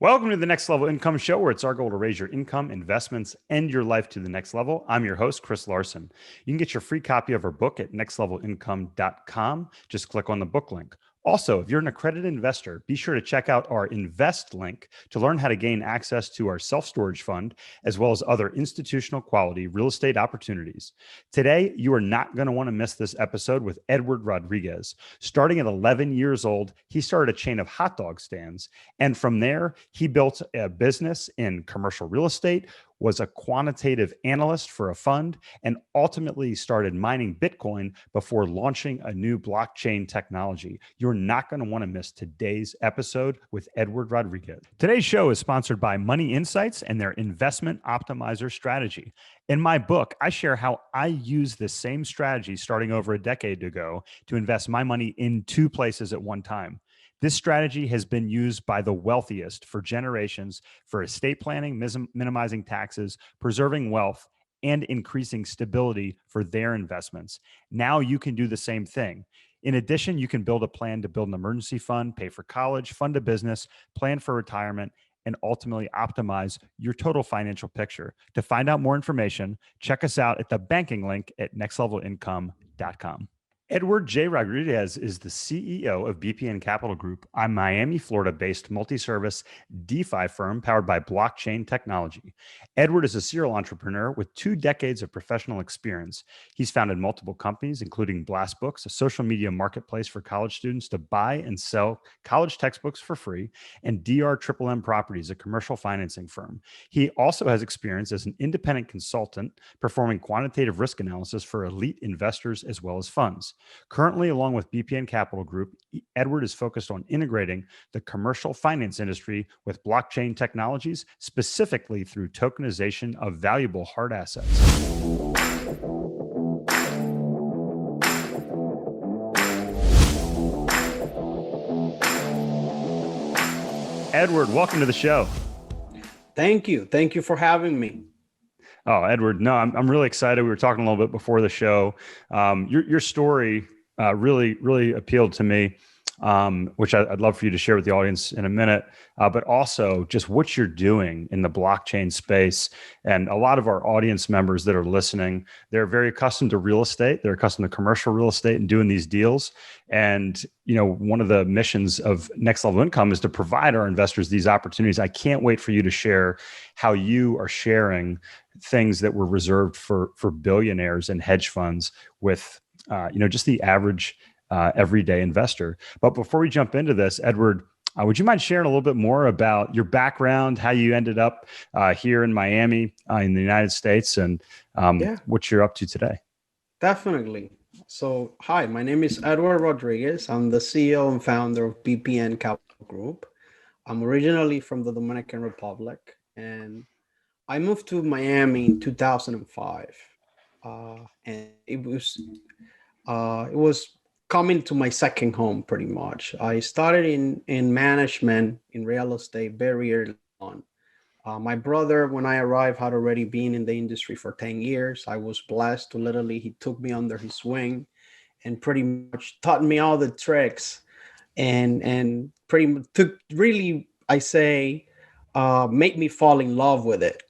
Welcome to the Next Level Income Show, where it's our goal to raise your income, investments, and your life to the next level. I'm your host, Chris Larsen. You can get your free copy of our book at nextlevelincome.com. Just click on the book link. Also, if you're an accredited investor, be sure to check out our invest link to learn how to gain access to our self-storage fund, as well as other institutional quality real estate opportunities. Today, you are not going to want to miss this episode with Edward Rodriguez. Starting at 11 years old, he started a chain of hot dog stands. And from there, he built a business in commercial real estate, was a quantitative analyst for a fund, and ultimately started mining Bitcoin before launching a new blockchain technology. You're not going to want to miss today's episode with Edward Rodriguez. Today's show is sponsored by Money Insights and their investment optimizer strategy. In my book, I share how I use the same strategy starting over a decade ago to invest my money in two places at one time. This strategy has been used by the wealthiest for generations for estate planning, minimizing taxes, preserving wealth, and increasing stability for their investments. Now you can do the same thing. In addition, you can build a plan to build an emergency fund, pay for college, fund a business, plan for retirement, and ultimately optimize your total financial picture. To find out more information, check us out at the banking link at nextlevelincome.com. Edward J. Rodriguez is the CEO of BPN Capital Group, a Miami, Florida-based multi-service DeFi firm powered by blockchain technology. Edward is a serial entrepreneur with 2 decades of professional experience. He's founded multiple companies, including Blast Books, a social media marketplace for college students to buy and sell college textbooks for free, and DRMM Properties, a commercial financing firm. He also has experience as an independent consultant performing quantitative risk analysis for elite investors as well as funds. Currently, along with BPN Capital Group, Edward is focused on integrating the commercial finance industry with blockchain technologies, specifically through tokenization of valuable hard assets. Edward, welcome to the show. Thank you. Thank you for having me. Oh, Edward, no, I'm really excited. We were talking a little bit before the show. Your story really appealed to me, which I'd love for you to share with the audience in a minute, but also just what you're doing in the blockchain space. And a lot of our audience members that are listening, they're very accustomed to real estate. They're accustomed to commercial real estate and doing these deals. And, you know, one of the missions of Next Level Income is to provide our investors these opportunities. I can't wait for you to share how you are sharing things that were reserved for billionaires and hedge funds with, just the average everyday investor. But before we jump into this, Edward, would you mind sharing a little bit more about your background, how you ended up here in Miami in the United States, and what you're up to today? Definitely. So, hi, my name is Edward Rodriguez. I'm the CEO and founder of BPN Capital Group. I'm originally from the Dominican Republic, and I moved to Miami in 2005. And it was coming to my second home pretty much. I started in management in real estate very early on. My brother, when I arrived, had already been in the industry for 10 years. I was blessed to he took me under his wing and pretty much taught me all the tricks and pretty much made me fall in love with it,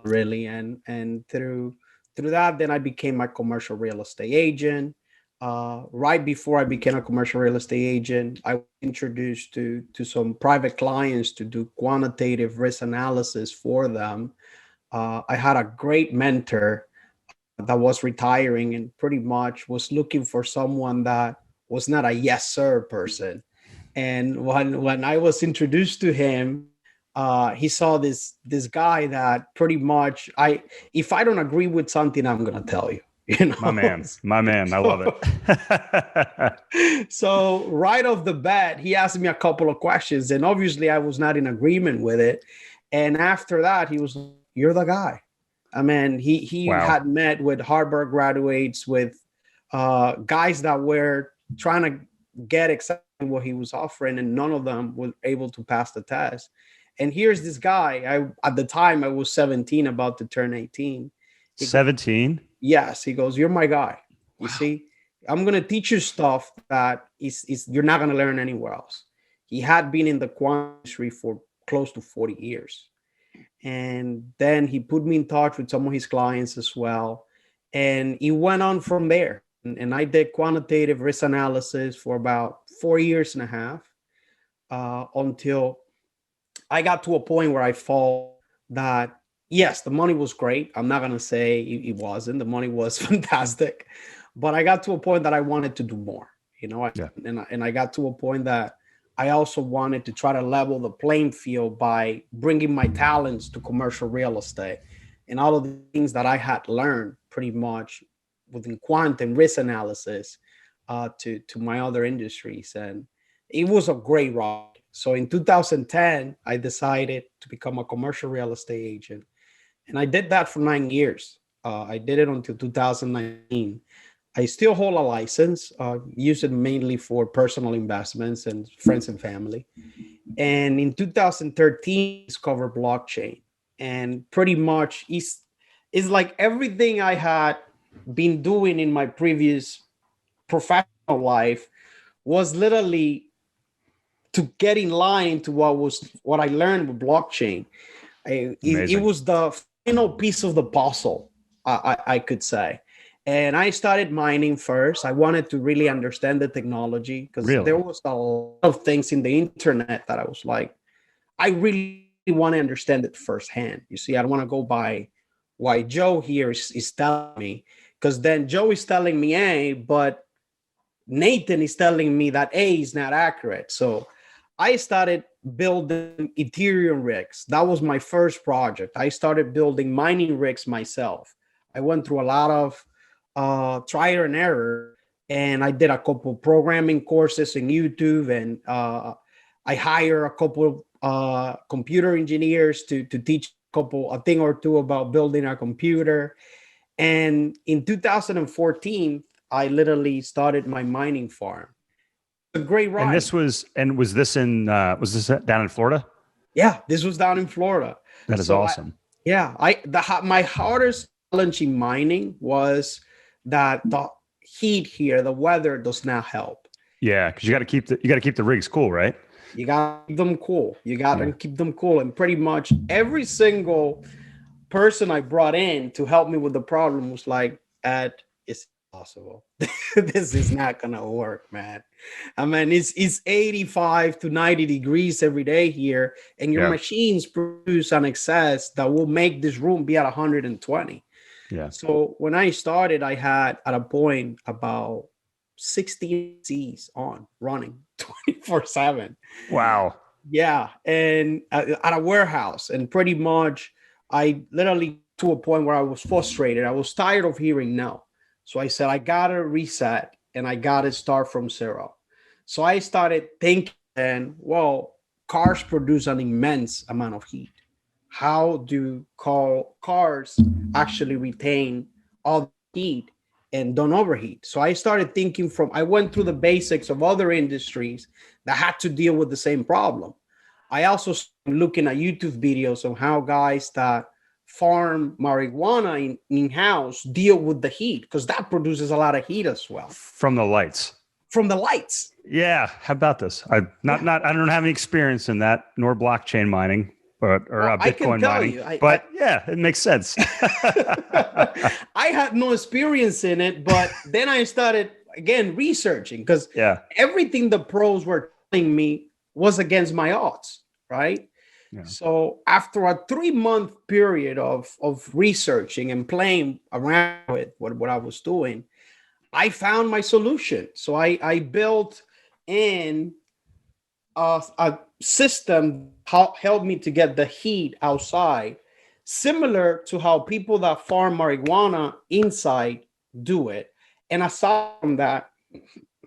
really. And through that, then I became my commercial real estate agent. Right before I became a commercial real estate agent, I was introduced to some private clients to do quantitative risk analysis for them. I had a great mentor that was retiring and pretty much was looking for someone that was not a yes sir person. And when I was introduced to him, he saw this guy that pretty much if I don't agree with something, I'm gonna tell you. My man, I love it. So right off the bat, he asked me a couple of questions, and obviously I was not in agreement with it. And after that, he was, "You're the guy." I mean, he Wow. had met with Harvard graduates, with guys that were trying to get exactly what he was offering, and none of them were able to pass the test. And here's this guy. At the time I was 17, about to turn 18. 17? Yes, he goes, "You're my guy. You see, I'm going to teach you stuff that is you're not going to learn anywhere else." He had been in the quant industry for close to 40 years. And then he put me in touch with some of his clients as well. And it went on from there. And I did quantitative risk analysis for about 4 years and a half until I got to a point where I felt that, yes, the money was great. I'm not going to say it wasn't. The money was fantastic. But I got to a point that I wanted to do more, Yeah. and I got to a point that I also wanted to try to level the playing field by bringing my talents to commercial real estate and all of the things that I had learned pretty much within quant and risk analysis to my other industries. And it was a great ride. So in 2010, I decided to become a commercial real estate agent. And I did that for 9 years. I did it until 2019. I still hold a license, use it mainly for personal investments and friends and family. And in 2013, I discovered blockchain. And pretty much it's like everything I had been doing in my previous professional life was literally to get in line to what I learned with blockchain. It was the final piece of the puzzle, I could say. And I started mining first. I wanted to really understand the technology because there was a lot of things in the internet that I was like, I really want to understand it firsthand. You see, I don't want to go by why Joe here is telling me, because then Joe is telling me A, but Nathan is telling me that A is not accurate. So I started building Ethereum rigs. That was my first project. I started building mining rigs myself. I went through a lot of trial and error, and I did a couple programming courses in YouTube, and I hired a couple computer engineers to teach a thing or two about building a computer. And in 2014, I literally started my mining farm. A great ride. Was this down in Florida? Yeah, this was down in Florida. That is awesome. My hardest challenge in mining was that the heat here, the weather does not help. Yeah, because you got to keep the rigs cool, right? You got to keep them cool. Keep them cool. And pretty much every single person I brought in to help me with the problem was like, Ed, it's impossible. This is not gonna work, man. I mean, it's 85 to 90 degrees every day here, and your machines produce an excess that will make this room be at 120. Yeah. So when I started, I had at a point about 16 Cs on running 24/7. Wow. Yeah, and at a warehouse, and pretty much I literally to a point where I was frustrated. I was tired of hearing no. So I said, I gotta reset and I gotta start from zero. So I started thinking, well, cars produce an immense amount of heat. How do cars actually retain all the heat and don't overheat? So I started thinking I went through the basics of other industries that had to deal with the same problem. I also started looking at YouTube videos on how guys that farm marijuana in-house deal with the heat, because that produces a lot of heat as well. From the lights. Yeah. How about this? I don't have any experience in that, nor blockchain mining, Bitcoin mining. It makes sense. I had no experience in it, but then I started again researching, because everything the pros were telling me was against my odds, right? Yeah. So after a 3-month period of researching and playing around with what I was doing, I found my solution. So I built in a system that helped me to get the heat outside, similar to how people that farm marijuana inside do it. And aside from that,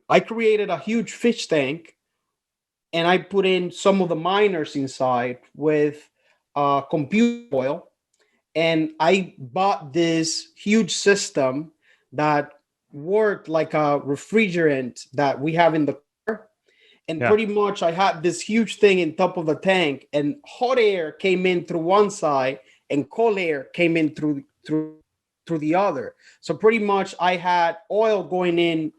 I created a huge fish tank, and I put in some of the miners inside with computer oil. And I bought this huge system that worked like a refrigerant that we have in the car. And pretty much I had this huge thing in top of the tank, and hot air came in through one side and cold air came in through the other. So pretty much I had oil going in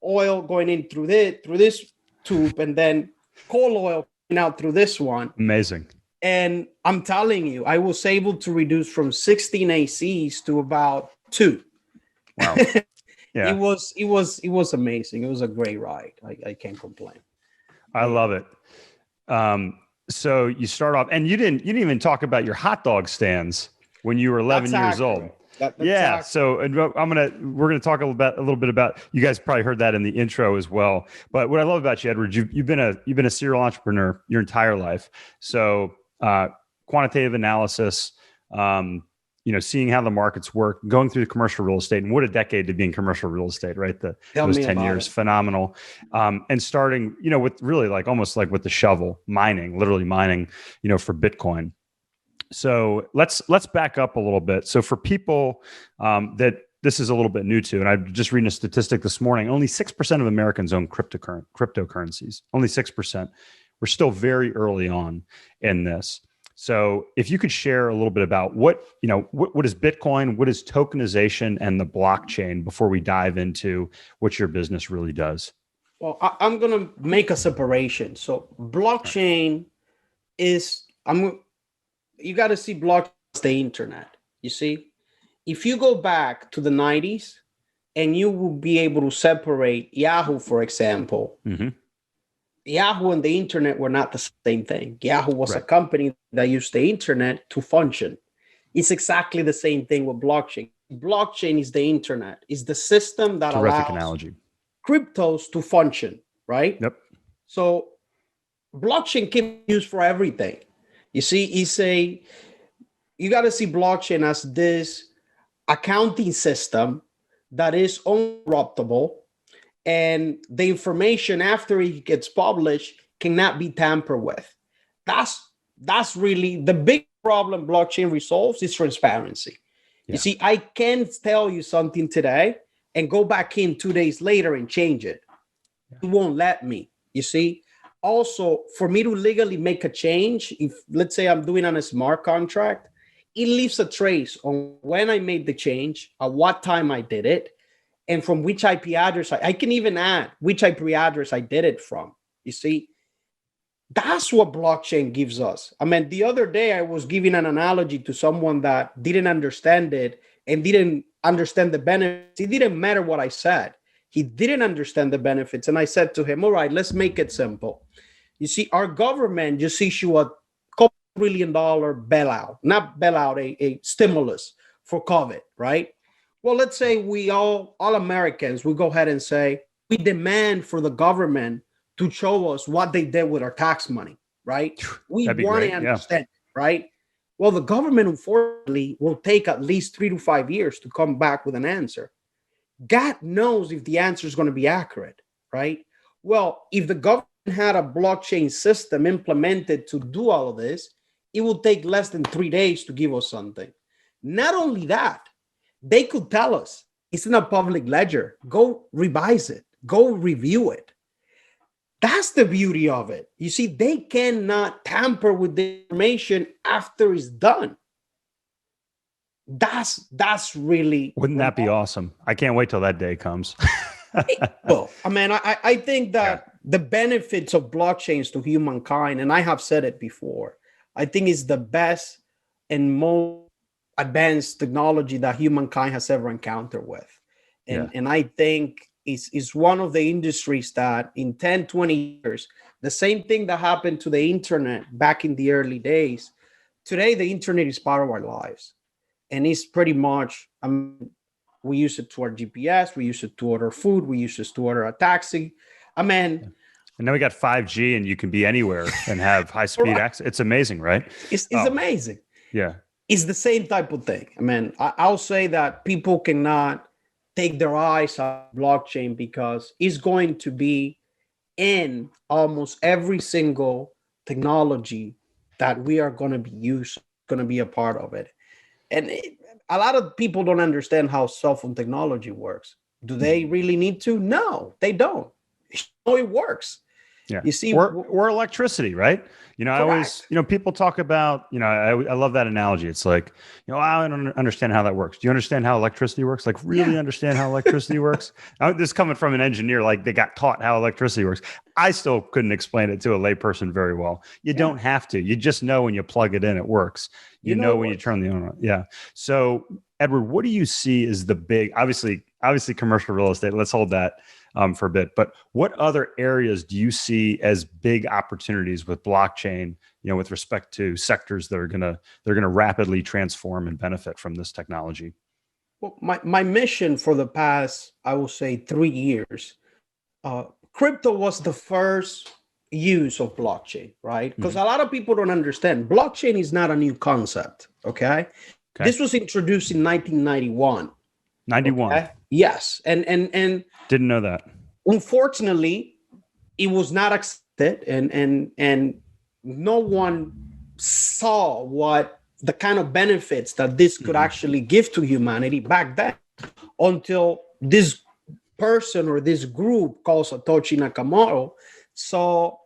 through this tube, and then coal oil coming out through this one. Amazing. And I'm telling you, I was able to reduce from 16 ACs to about 2. Wow. It Yeah. was amazing. It was a great ride. I can't complain. I love it. So you start off, and you didn't even talk about your hot dog stands when you were 11 That's years old. accurate. That's Yeah. accurate. So we're gonna talk a little bit about. You guys probably heard that in the intro as well. But what I love about you, Edward, you've been a serial entrepreneur your entire life. So quantitative analysis, seeing how the markets work, going through the commercial real estate, and what a decade to be in commercial real estate, right? Tell Those me 10 about years, it. phenomenal. And starting, with really like almost like with the shovel, literally mining, for Bitcoin. So let's back up a little bit. So for people that this is a little bit new to, and I'm just reading a statistic this morning, only 6% of Americans own cryptocurrencies. Only 6%. We're still very early on in this. So if you could share a little bit about what is Bitcoin, what is tokenization and the blockchain before we dive into what your business really does. Well, I'm gonna make a separation. So blockchain is you got to see blockchain as the internet. You see, if you go back to the 90s, and you will be able to separate Yahoo, for example. Mm-hmm. Yahoo and the internet were not the same thing. Yahoo was a Right. company that used the internet to function. It's exactly the same thing with blockchain. Blockchain is the internet, is the system that Terrific allows analogy. cryptos to function, right? Yep. So blockchain can be used for everything. You see, you got to see blockchain as this accounting system that is uncorruptible, and the information after it gets published cannot be tampered with. That's really the big problem blockchain resolves is transparency. Yeah. You see, I can't tell you something today and go back in 2 days later and change it. It won't let me. You see, also for me to legally make a change, if let's say I'm doing on a smart contract, it leaves a trace on when I made the change, at what time I did it, and from which IP address. I can even add which IP address I did it from. You see, that's what blockchain gives us. I mean, the other day I was giving an analogy to someone that didn't understand it and didn't understand the benefits. It didn't matter what I said. He didn't understand the benefits. And I said to him, all right, let's make it simple. You see, our government just issued a couple $1 trillion bailout, not bailout, a stimulus for COVID, right? Well, let's say we all Americans, we go ahead and say, we demand for the government to show us what they did with our tax money, right? We want to understand, right? Well, the government, unfortunately, will take at least 3 to 5 years to come back with an answer. God knows if the answer is going to be accurate, right? Well, if the government had a blockchain system implemented to do all of this, it will take less than 3 days to give us something. Not only that, they could tell us it's in a public ledger. Go revise it. Go review it. That's the beauty of it. You see, they cannot tamper with the information after it's done. That's really. Wouldn't that be awesome? I can't wait till that day comes. Well, I mean, I think that the benefits of blockchains to humankind, and I have said it before, I think is the best and most advanced technology that humankind has ever encountered with. And I think it's one of the industries that in 10, 20 years, the same thing that happened to the internet back in the early days, today the internet is part of our lives. And it's pretty much, we use it to our GPS, we use it to order food, we use it to order a taxi. I mean, and now we got 5G and you can be anywhere and have high speed access. It's amazing, right? It's amazing. Yeah. It's the same type of thing. I mean, I'll say that people cannot take their eyes off blockchain because it's going to be in almost every single technology that we are going to be using, going to be a part of it. And a lot of people don't understand how cell phone technology works. Do they really need to? No, they don't. No, it works. Yeah. You see, Or electricity, right? I always, correct. People talk about, I love that analogy. It's like, I don't understand how that works. Do you understand how electricity works? Like, really Yeah, understand how electricity works? This coming from an engineer, like they got taught how electricity works. I still couldn't explain it to a layperson very well. You yeah. don't have to. You just know when you plug it in, it works. You You know know it when you works. turn the on. Yeah. So, Edward, what do you see as the big, obviously commercial real estate? Let's hold that for a bit. But what other areas do you see as big opportunities with blockchain? With respect to sectors that they're gonna rapidly transform and benefit from this technology. Well, my mission for the past, I will say, 3 years, uh, crypto was the first use of blockchain, right? Because Mm-hmm. a lot of people don't understand blockchain is not a new concept. Okay, Okay. this was introduced in 1991. 91. Okay, yes, and Didn't know that. unfortunately, it was not accepted, and no one saw what the kind of benefits that this could Mm-hmm. actually give to humanity back then, until this person or this group called Satoshi Nakamoto saw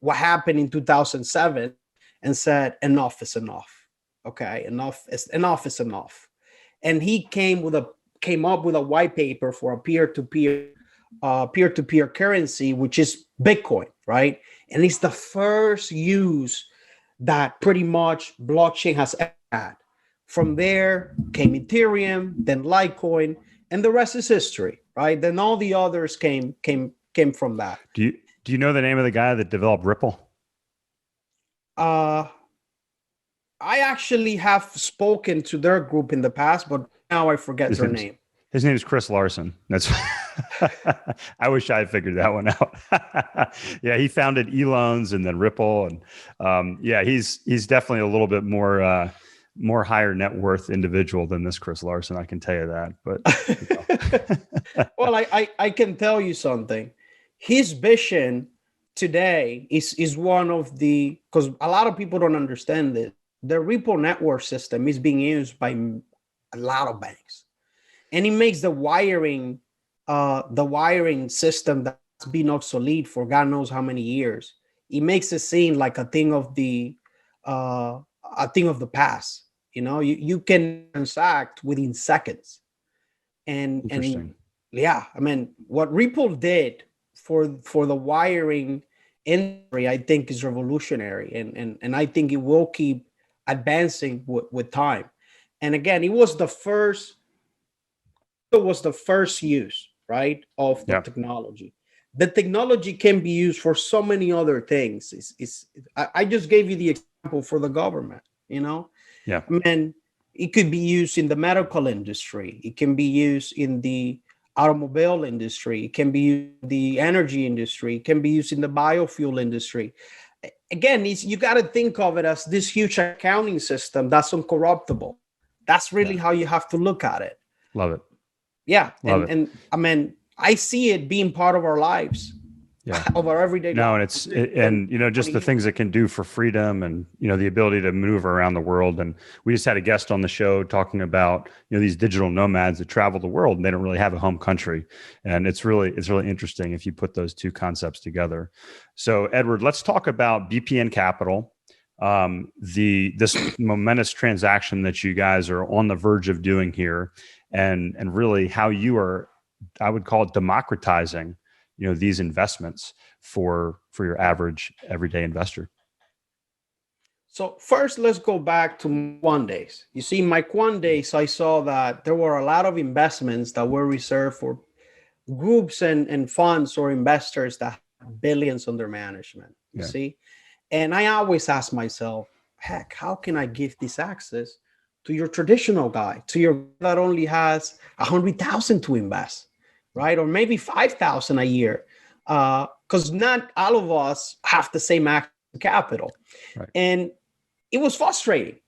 what happened in 2007 and said, enough is enough. Okay, enough is enough. And he came up with a white paper for a peer-to-peer currency, which is Bitcoin, right? And it's the first use that pretty much blockchain has had. From there came Ethereum, then Litecoin, and the rest is history, right? Then all the others came from that. Do you know the name of the guy that developed Ripple? Uh, I actually have spoken to their group in the past, but now I forget their name. His name is Chris Larsen. That's I wish I had figured that one out. Yeah, he founded eLoans and then Ripple, and yeah, he's definitely a little bit more higher net worth individual than this Chris Larsen. I can tell you that. But Well, I can tell you something. His vision today is one of the, because a lot of people don't understand this. The Ripple network system is being used by a lot of banks, and it makes the wiring system that's been obsolete for God knows how many years. It makes it seem like a thing of the past. You can transact within seconds, and interesting. yeah, I mean, what Ripple did for the wiring industry, I think, is revolutionary, and I think it will keep advancing with time. And again, it was the first use, right, of the Yeah. technology. The technology can be used for so many other things. I just gave you the example for the government. Yeah. I mean, it could be used in the medical industry. It can be used in the automobile industry. It can be used in the energy industry. It can be used in the biofuel industry. Again, you got to think of it as this huge accounting system that's uncorruptible. That's really Yeah. how you have to look at it. Love it. Yeah, Love and it. and I mean, I see it being part of our lives, Yeah. of our everyday No, life. and For just 20 the things years. it can do for freedom and, the ability to maneuver around the world. And we just had a guest on the show talking about, these digital nomads that travel the world and they don't really have a home country. And it's really interesting if you put those two concepts together. So, Edward, let's talk about BPN Capital, this momentous transaction that you guys are on the verge of doing here, and really how you are, I would call it, democratizing these investments for your average everyday investor. So first, let's go back to my Quant days. You see, my Quant days, I saw that there were a lot of investments that were reserved for groups and funds or investors that have billions under management. You Yeah. see, and I always ask myself, heck, how can I give this access to your traditional guy, to your guy that only has 100,000 to invest, right? Or maybe 5,000 a year, because not all of us have the same access to capital. Right. And it was frustrating.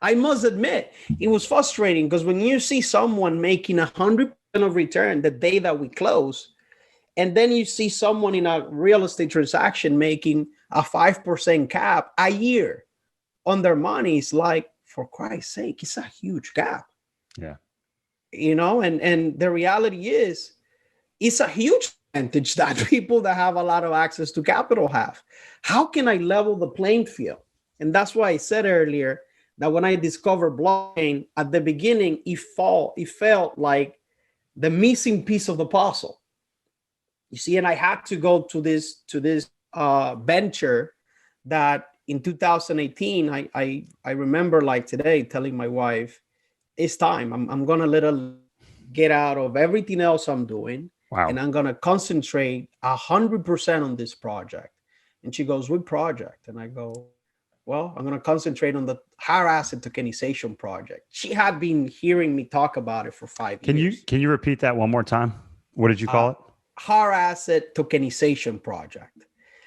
I must admit, it was frustrating because when you see someone making 100% of return the day that we close, and then you see someone in a real estate transaction making a 5% cap a year on their money, it's like, for Christ's sake, it's a huge gap. Yeah. And the reality is, it's a huge advantage that people that have a lot of access to capital have. How can I level the playing field? And that's why I said earlier that when I discovered blockchain at the beginning, it felt like the missing piece of the puzzle. You see, and I had to go to this venture that in 2018, I remember like today telling my wife, it's time. I'm gonna let her get out of everything else I'm doing, Wow. and I'm gonna concentrate 100% on this project. And she goes, "What project?" And I go, "Well, I'm gonna concentrate on the hard asset tokenization project." She had been hearing me talk about it for 5 years. Can you repeat that one more time? What did you call it? Hard asset tokenization project.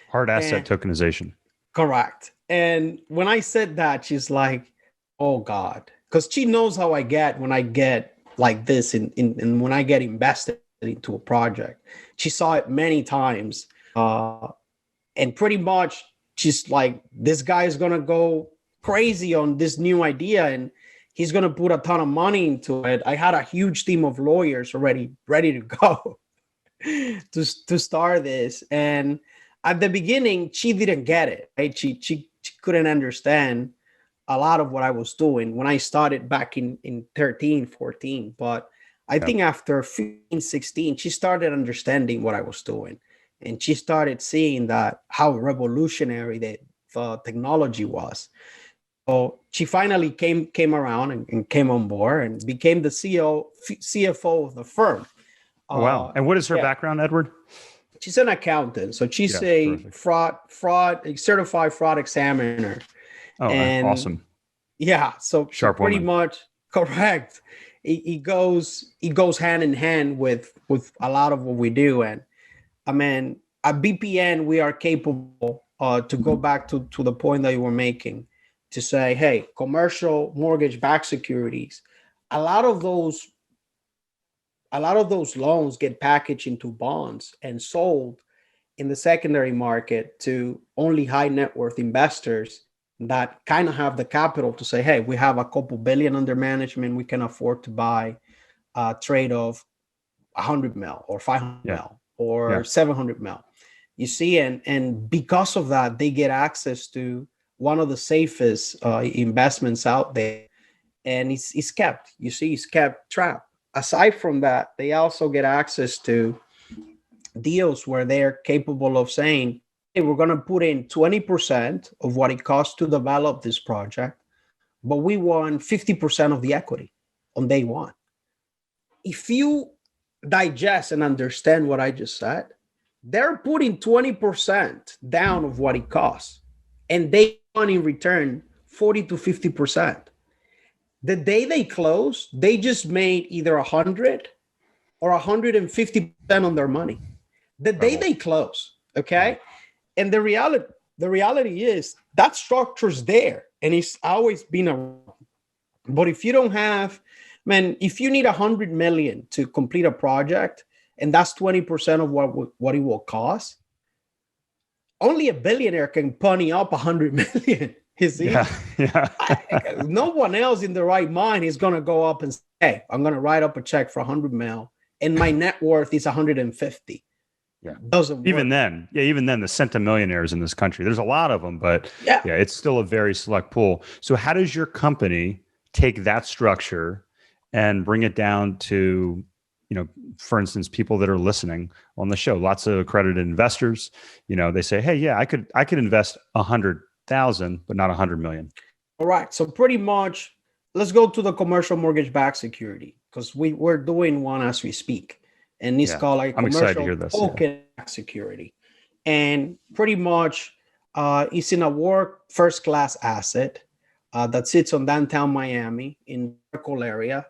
Hard asset And tokenization. correct. And when I said that, she's like, "Oh God," because she knows how I get when I get like this in when I get invested into a project. She saw it many times, and pretty much she's like, "This guy is gonna go crazy on this new idea, and he's gonna put a ton of money into it." I had a huge team of lawyers already ready to go to start this, and at the beginning she didn't get it, right? She couldn't understand a lot of what I was doing when I started back in 13 14. But I Yep. think after 15 16 she started understanding what I was doing, and she started seeing that how revolutionary the technology was. So she finally came around and came on board and became the CFO of the firm. Oh, wow. And what is her Yeah, background, Edward? she's an accountant, so she's Yeah, a terrific. a certified fraud examiner. Oh, And awesome. yeah, so Sharp pretty woman. much correct. It goes hand in hand with a lot of what we do. And I mean, at BPN we are capable, to go back to the point that you were making, to say, hey, commercial mortgage-backed securities, a lot of those loans get packaged into bonds and sold in the secondary market to only high net worth investors that kind of have the capital to say, hey, we have a couple billion under management. We can afford to buy a trade of 100 mil or 500 Yeah. mil or Yeah. 700 mil. You see, and because of that, they get access to one of the safest investments out there. And it's kept, you see, it's kept trapped. Aside from that, they also get access to deals where they're capable of saying, hey, we're going to put in 20% of what it costs to develop this project, but we want 50% of the equity on day one. If you digest and understand what I just said, they're putting 20% down of what it costs, and they want in return 40 to 50%. The day they close, they just made either 100 or 150% on their money. The day Incredible. they close, okay? Right. And the reality is that structure's there and it's always been around. But if you don't have, man, if you need 100 million to complete a project, and that's 20% of what it will cost, only a billionaire can pony up 100 million. You see, Yeah. Yeah. no one else in the right mind is going to go up and say, hey, I'm going to write up a check for 100 mil and my net worth is 150. Yeah. Doesn't Even work. then, the centimillionaires in this country, there's a lot of them, but Yeah. it's still a very select pool. So how does your company take that structure and bring it down to, for instance, people that are listening on the show, lots of accredited investors, they say, hey, yeah, I could invest 100,000, but not 100 million. All right. So pretty much, let's go to the commercial mortgage-backed security because we're doing one as we speak, and it's called like I'm excited to commercial hear this. token-backed security. And pretty much, it's in a work first-class asset that sits on downtown Miami in the Circle area,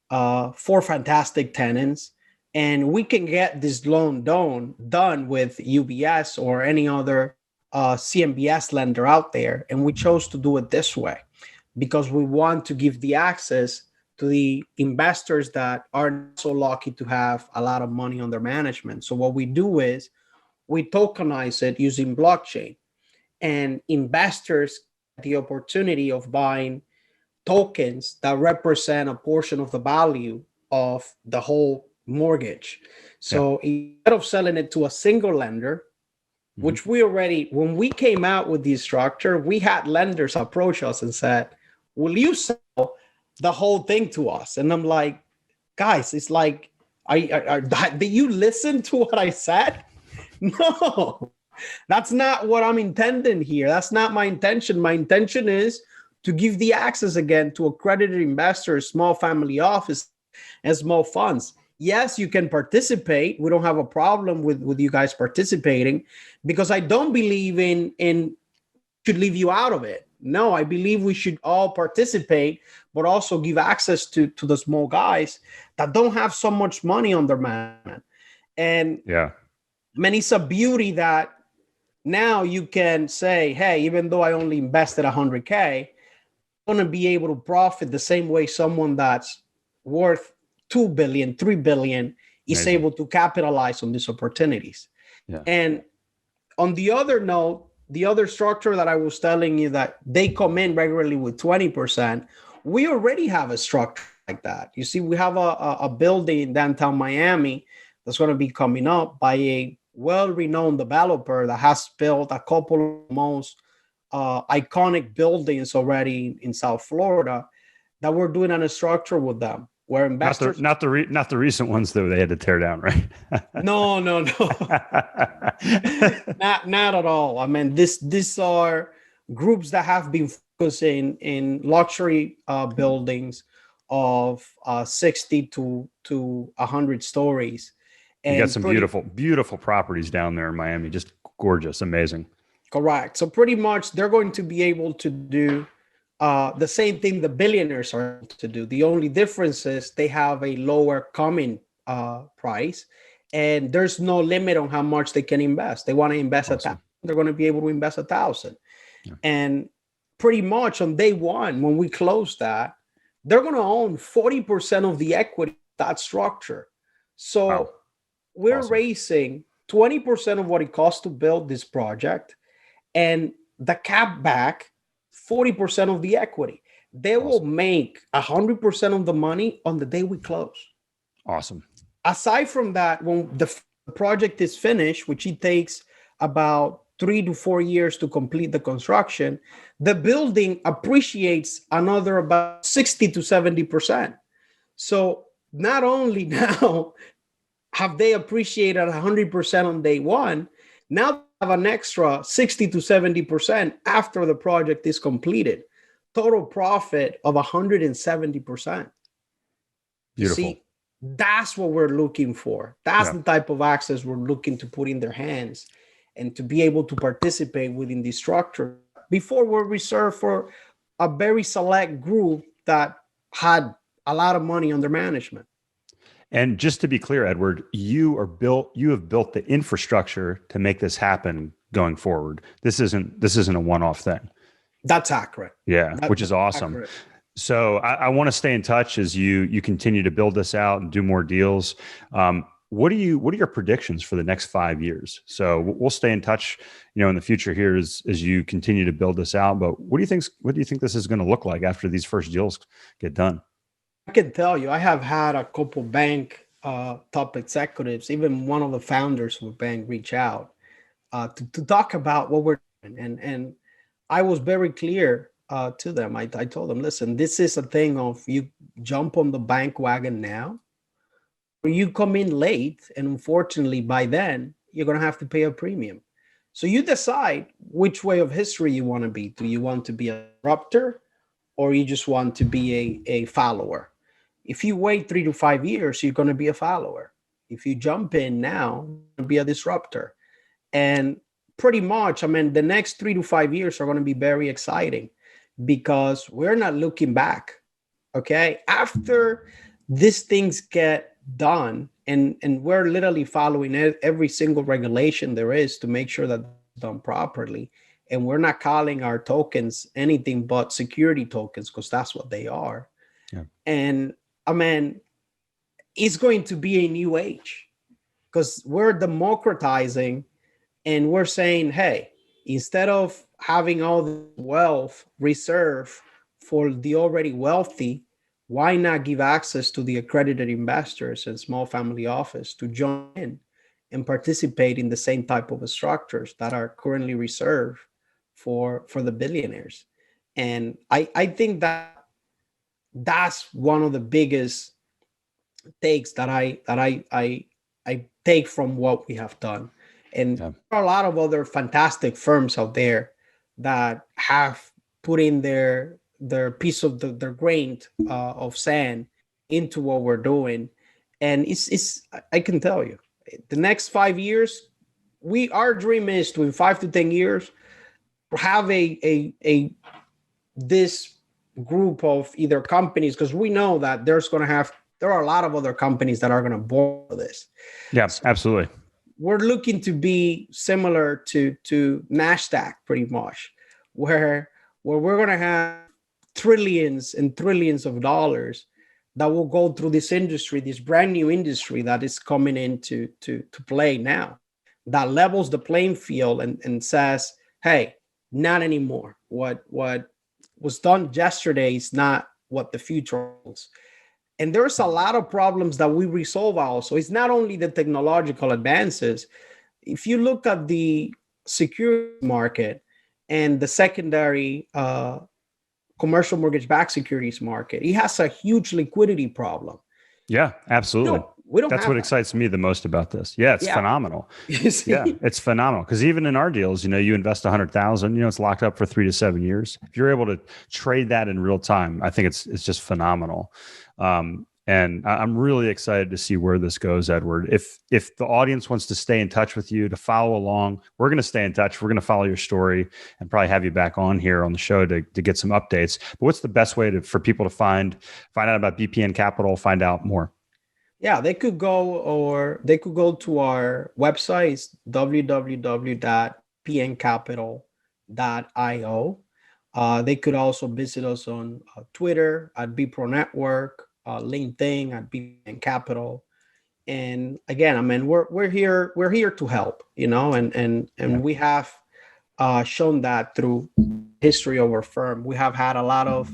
4 fantastic tenants, and we can get this loan done with UBS or any other CMBS lender out there. And we chose to do it this way because we want to give the access to the investors that are so lucky to have a lot of money under management. So what we do is we tokenize it using blockchain, and investors get the opportunity of buying tokens that represent a portion of the value of the whole mortgage. So instead of selling it to a single lender, which we already, when we came out with the structure, we had lenders approach us and said, will you sell the whole thing to us? And I'm like, guys, it's like, did you listen to what I said? No, that's not what I'm intending here. That's not my intention. My intention is to give the access again to accredited investors, small family office, and small funds. Yes, you can participate. We don't have a problem with you guys participating, because I don't believe in should leave you out of it. No, I believe we should all participate, but also give access to the small guys that don't have so much money on their management. And man, it's a beauty that now you can say, hey, even though I only invested 100K, I'm going to be able to profit the same way someone that's worth 2 billion, 3 billion is able to capitalize on these opportunities. And on the other note, the other structure that I was telling you that they come in regularly with 20%, we already have a structure like that. You see, we have a building in downtown Miami that's going to be coming up by a well-renowned developer that has built a couple of most iconic buildings already in South Florida, that we're doing a structure with them where investors not the recent ones though, they had to tear down, right? No. not at all. I mean, these are groups that have been focusing in luxury buildings of 60 to 100 stories. And you got some beautiful properties down there in Miami, just gorgeous, amazing. Correct. So pretty much they're going to be able to do the same thing the billionaires are able to do. The only difference is they have a lower common price, and there's no limit on how much they can invest. They want to invest $1,000, they're going to be able to invest $1,000. And pretty much on day one, when we close that, they're going to own 40% of the equity of that structure. So we're raising 20% of what it costs to build this project, and the cap back 40% of the equity. They will make 100% of the money on the day we close. Awesome. Aside from that, when the project is finished, which it takes about 3 to 4 years to complete the construction, the building appreciates another about 60 to 70%. So not only now have they appreciated 100% on day one, now they have an extra 60 to 70% after the project is completed. Total profit of 170%. Beautiful. You see, that's what we're looking for. That's the type of access we're looking to put in their hands, and to be able to participate within the structure. Before, we're reserved for a very select group that had a lot of money under management. And just to be clear, Edward, you have built the infrastructure to make this happen going forward. This isn't a one-off thing. That's accurate. Yeah, which is awesome. Accurate. So I want to stay in touch as you continue to build this out and do more deals. What are your predictions for the next 5 years? So we'll stay in touch, in the future here as you continue to build this out. But what do you think this is going to look like after these first deals get done? I can tell you, I have had a couple bank top executives, even one of the founders of a bank, reach out to talk about what we're doing. And I was very clear to them. I told them, listen, this is a thing of you jump on the bank wagon now, or you come in late, and unfortunately by then you're going to have to pay a premium. So you decide which way of history you want to be. Do you want to be a disruptor, or you just want to be a follower? If you wait 3 to 5 years, you're going to be a follower. If you jump in now, you're going to be a disruptor. And pretty much, the next 3 to 5 years are going to be very exciting, because we're not looking back. Okay. After these things get done, and we're literally following every single regulation there is to make sure that it's done properly. And we're not calling our tokens anything but security tokens, because that's what they are. Yeah. And it's going to be a new age, because we're democratizing, and we're saying, hey, instead of having all the wealth reserved for the already wealthy, why not give access to the accredited investors and small family office to join in and participate in the same type of structures that are currently reserved for the billionaires? And I think that that's one of the biggest takes that I take from what we have done. And Yeah. there are a lot of other fantastic firms out there that have put in their piece of their grain of sand into what we're doing. And it's I can tell you, the next 5 years, our dream is to, in 5 to 10 years, have a this group of either companies, because we know that there are a lot of other companies that are going to borrow this. Yeah, So absolutely. we're looking to be similar to NASDAQ pretty much, where we're going to have trillions and trillions of dollars that will go through this industry, this brand new industry that is coming into to play now, that levels the playing field and says, hey, not anymore. What was done yesterday is not what the future holds. And there's a lot of problems that we resolve also. It's not only the technological advances. If you look at the security market and the secondary commercial mortgage-backed securities market, it has a huge liquidity problem. Yeah, absolutely. No, we don't That's have what that. excites me the most about this. Yeah, it's Yeah. phenomenal. You see? Yeah, it's phenomenal. Because even in our deals, you invest 100,000, it's locked up for 3 to 7 years. If you're able to trade that in real time, I think it's just phenomenal. And I'm really excited to see where this goes, Edward. If the audience wants to stay in touch with you, to follow along, we're going to stay in touch. We're going to follow your story and probably have you back on here on the show to get some updates. But what's the best way for people to find out about BPN Capital, find out more? Yeah, they could go to our website, www.pncapital.io. They could also visit us on Twitter at BPro Network, LinkedIn at BPN Capital. And again, I mean, we're here to help, and we have shown that through history of our firm. We have had a lot of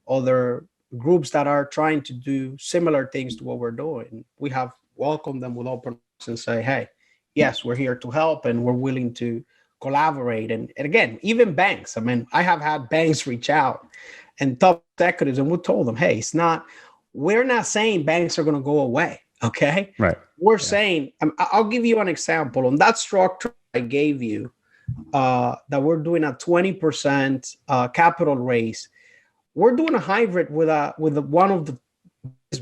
other groups that are trying to do similar things to what we're doing. We have welcomed them with open arms and say, hey, yes, we're here to help and we're willing to collaborate. And again, even banks. I mean, I have had banks reach out and top executives, and we told them, hey, we're not saying banks are going to go away. Okay. Right. We're saying, I'll give you an example on that structure I gave you, that we're doing a 20% capital raise. We're doing a hybrid with one of the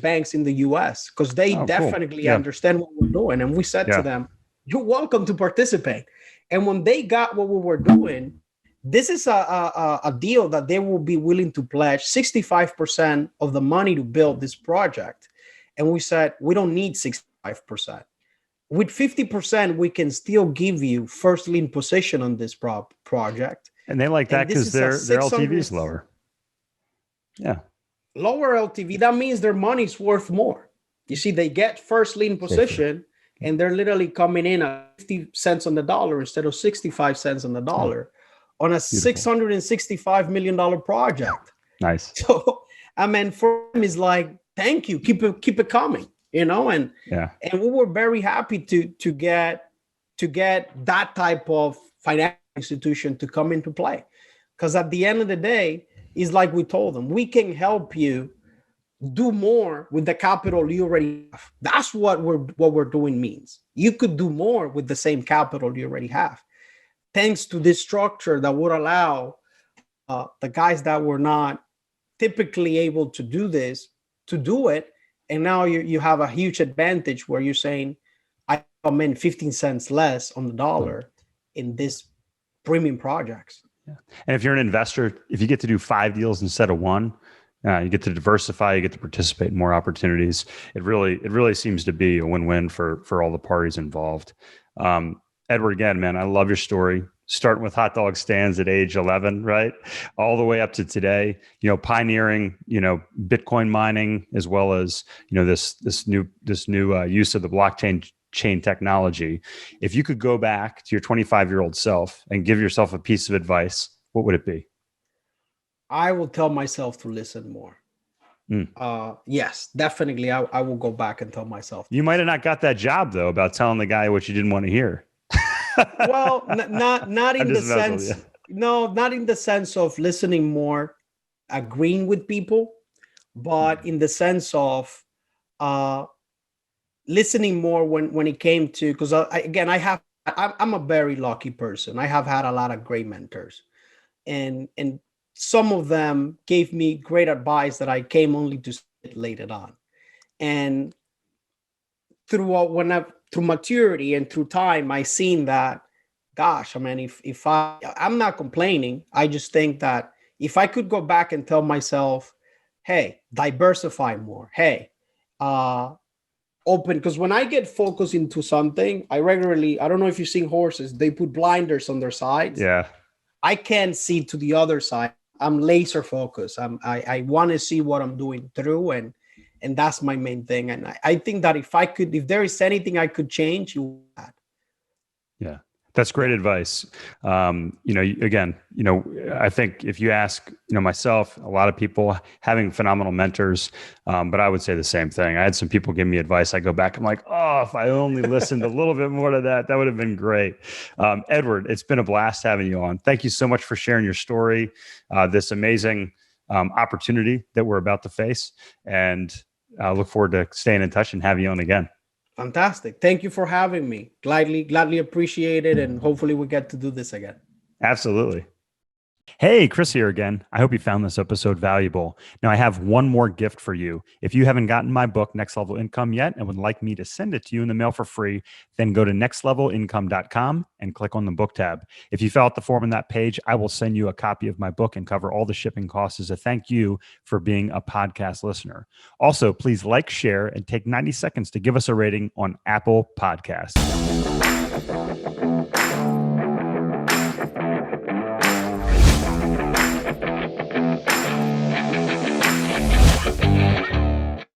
banks in the US, because they definitely understand what we're doing. And we said to them, you're welcome to participate. And when they got what we were doing, this is a deal that they will be willing to pledge 65% of the money to build this project. And we said, we don't need 65%. With 50%, we can still give you first lien position on this project. And they like that because their LTV is lower. Yeah. Lower LTV, that means their money's worth more. You see, they get first lien position and they're literally coming in at 50 cents on the dollar instead of 65 cents on the dollar on a $665 million project. Nice. So, I mean, for them is like, thank you, keep it coming, and we were very happy to get that type of financial institution to come into play. Because at the end of the day, it's like we told them, we can help you do more with the capital you already have. That's what we're doing means. You could do more with the same capital you already have, thanks to this structure that would allow the guys that were not typically able to do this to do it. And now you have a huge advantage where you're saying, I come in 15 cents less on the dollar in this premium projects. Yeah. And if you're an investor, if you get to do 5 deals instead of one, you get to diversify, you get to participate in more opportunities. It really seems to be a win-win for all the parties involved. Edward, again, man, I love your story. Starting with hot dog stands at age 11, right? All the way up to today, pioneering, Bitcoin mining, as well as, this new use of the blockchain technology. If you could go back to your 25-year-old self and give yourself a piece of advice, what would it be? I will tell myself to listen more. Yes, definitely. I will go back and tell myself. You might have not got that job though about telling the guy what you didn't want to hear. Well, not I'm in the just messing with sense. you. No, not in the sense of listening more, agreeing with people, but in the sense of uh, listening more when it came to, because again, I'm a very lucky person. I have had a lot of great mentors, and some of them gave me great advice that I came only to see it later on. And through maturity and through time, I seen that, gosh, I mean, if I'm not complaining, I just think that if I could go back and tell myself, hey, diversify more, hey, open, because when I get focused into something, I don't know if you've seen horses, they put blinders on their sides. Yeah. I can't see to the other side. I'm laser focused. I want to see what I'm doing through, and that's my main thing. And I think that if there is anything I could change, you would that. Yeah. That's great advice. Again, I think if you ask, myself, a lot of people having phenomenal mentors, but I would say the same thing. I had some people give me advice. I go back, I'm like, oh, if I only listened a little bit more to that would have been great. Edward, it's been a blast having you on. Thank you so much for sharing your story, this amazing opportunity that we're about to face, and I look forward to staying in touch and having you on again. Fantastic. Thank you for having me. Gladly appreciate it. And hopefully we get to do this again. Absolutely. Hey, Chris here again. I hope you found this episode valuable. Now, I have one more gift for you. If you haven't gotten my book, Next Level Income, yet and would like me to send it to you in the mail for free, then go to nextlevelincome.com and click on the book tab. If you fill out the form on that page, I will send you a copy of my book and cover all the shipping costs as a thank you for being a podcast listener. Also, please like, share, and take 90 seconds to give us a rating on Apple Podcasts.